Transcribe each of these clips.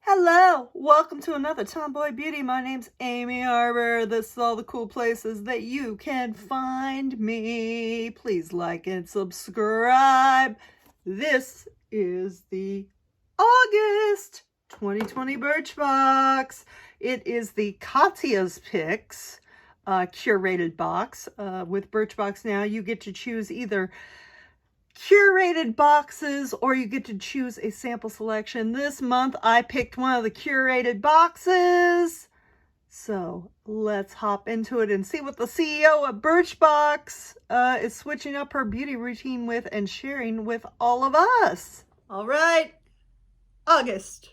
Hello, welcome to another Tomboy Beauty. My name's Amy Harber. This is all the cool places that you can find me. Please like and subscribe. This is the August 2020 Birchbox. It is the Katia's Picks curated box. With Birchbox now, you get to choose either curated boxes or you get to choose a sample selection. This month I picked one of the curated boxes, so let's hop into it and see what the CEO of Birchbox is switching up her beauty routine with and sharing with all of us. All right, August,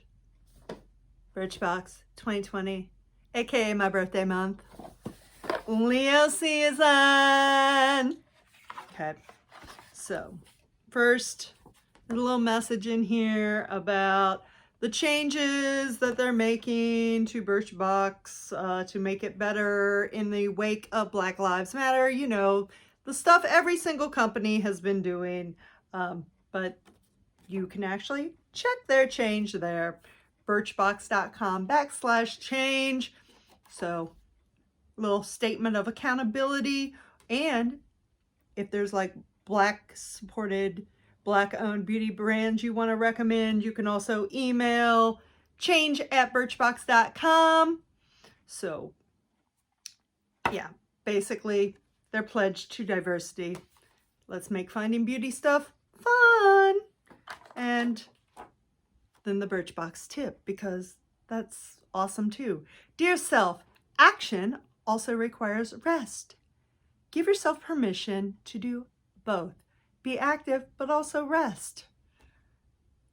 Birchbox 2020, aka my birthday month, Leo season. Okay, so first, a little message in here about the changes that they're making to Birchbox to make it better in the wake of Black Lives Matter. You know, the stuff every single company has been doing, but you can actually check their change there. Birchbox.com/change. So, little statement of accountability, and if there's like Black supported, Black owned beauty brands you want to recommend, you can also email change@birchbox.com. So yeah, basically they're pledged to diversity. Let's make finding beauty stuff fun. And then the Birchbox tip, because that's awesome too. Dear self, action also requires rest. Give yourself permission to do both. Be active, but also rest.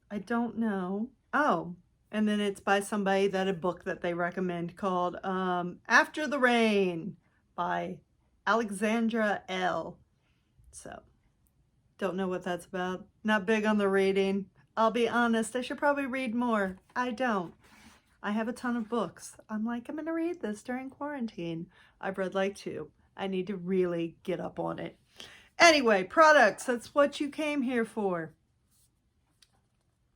I don't know. Oh, and then it's by somebody that a book that they recommend called After the Rain by Alexandra L. So, don't know what that's about. Not big on the reading. I'll be honest, I should probably read more. I don't. I have a ton of books. I'm like, I'm going to read this during quarantine. I've read like 2. I need to really get up on it. Anyway, products, that's what you came here for.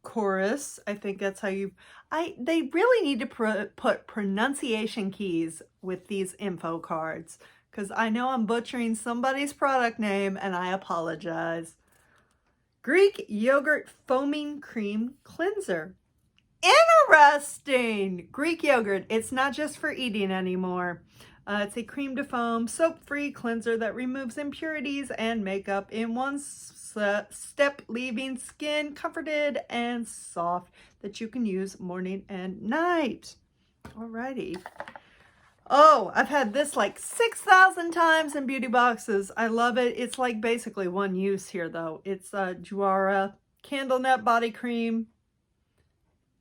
Korres, I think that's how you, they really need to put pronunciation keys with these info cards, because I know I'm butchering somebody's product name and I apologize. Greek Yogurt Foaming Cream Cleanser. Interesting! Greek yogurt, it's not just for eating anymore. It's a cream to foam, soap-free cleanser that removes impurities and makeup in one step, leaving skin comforted and soft that you can use morning and night. Alrighty. Oh, I've had this like 6,000 times in beauty boxes. I love it. It's like basically one use here though. It's Juara Candle Nut Body Cream.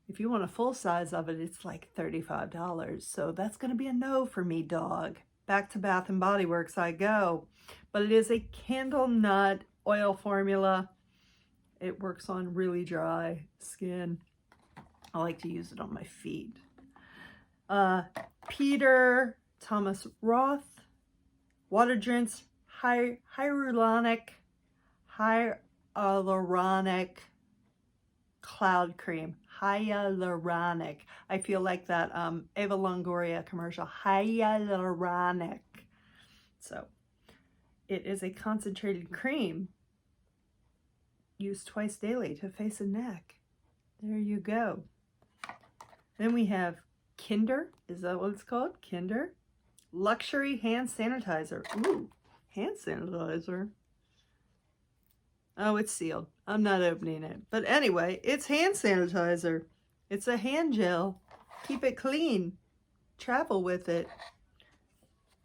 If you want a full size of it, it's like $35. So that's going to be a no for me, dog. Back to Bath & Body Works I go. But it is a candle nut oil formula. It works on really dry skin. I like to use it on my feet. Thomas Roth Water Drenched Hyaluronic Cloud Cream. Hyaluronic. I feel like that Eva Longoria commercial. Hyaluronic. So it is a concentrated cream used twice daily to face and neck. There you go. Then we have Kinder. Is that what it's called? Kinder Luxury Hand Sanitizer. Ooh, hand sanitizer. Oh, it's sealed. I'm not opening it. But anyway, it's hand sanitizer. It's a hand gel. Keep it clean. Travel with it.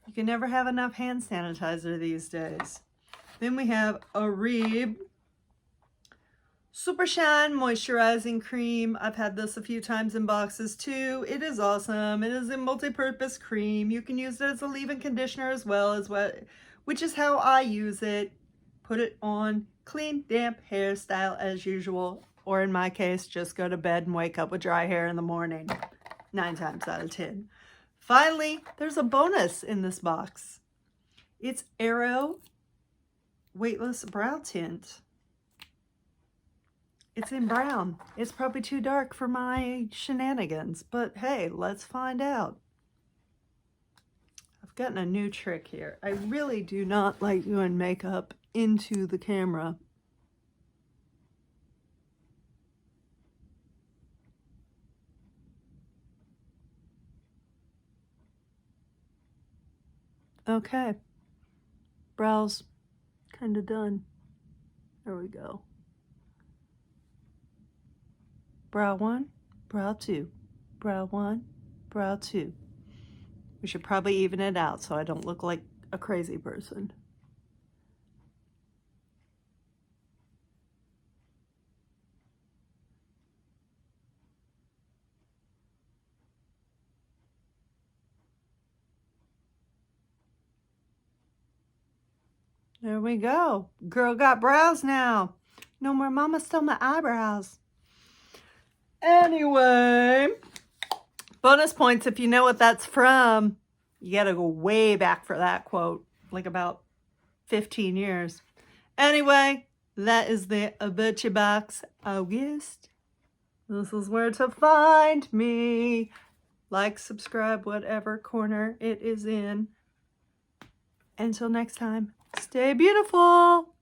You can never have enough hand sanitizer these days. Then we have Oribe Super Shine Moisturizing Cream. I've had this a few times in boxes too. It is awesome. It is a multi-purpose cream. You can use it as a leave-in conditioner as well, which is how I use it. Put it on clean, damp hairstyle as usual, or in my case, just go to bed and wake up with dry hair in the morning, 9 times out of 10. Finally, there's a bonus in this box. It's Aero Weightless Brow Tint. It's in brown. It's probably too dark for my shenanigans, but hey, let's find out. I've gotten a new trick here. I really do not like doing makeup into the camera. Okay, brows kind of done. There we go. Brow 1, brow 2, brow 1, brow 2. We should probably even it out so I don't look like a crazy person. There we go. Girl got brows now. No more mama stole my eyebrows. Anyway, bonus points if you know what that's from. You gotta go way back for that quote, like about 15 years. Anyway, that is the Birchbox August. This is where to find me. Like, subscribe, whatever corner it is in. Until next time, stay beautiful.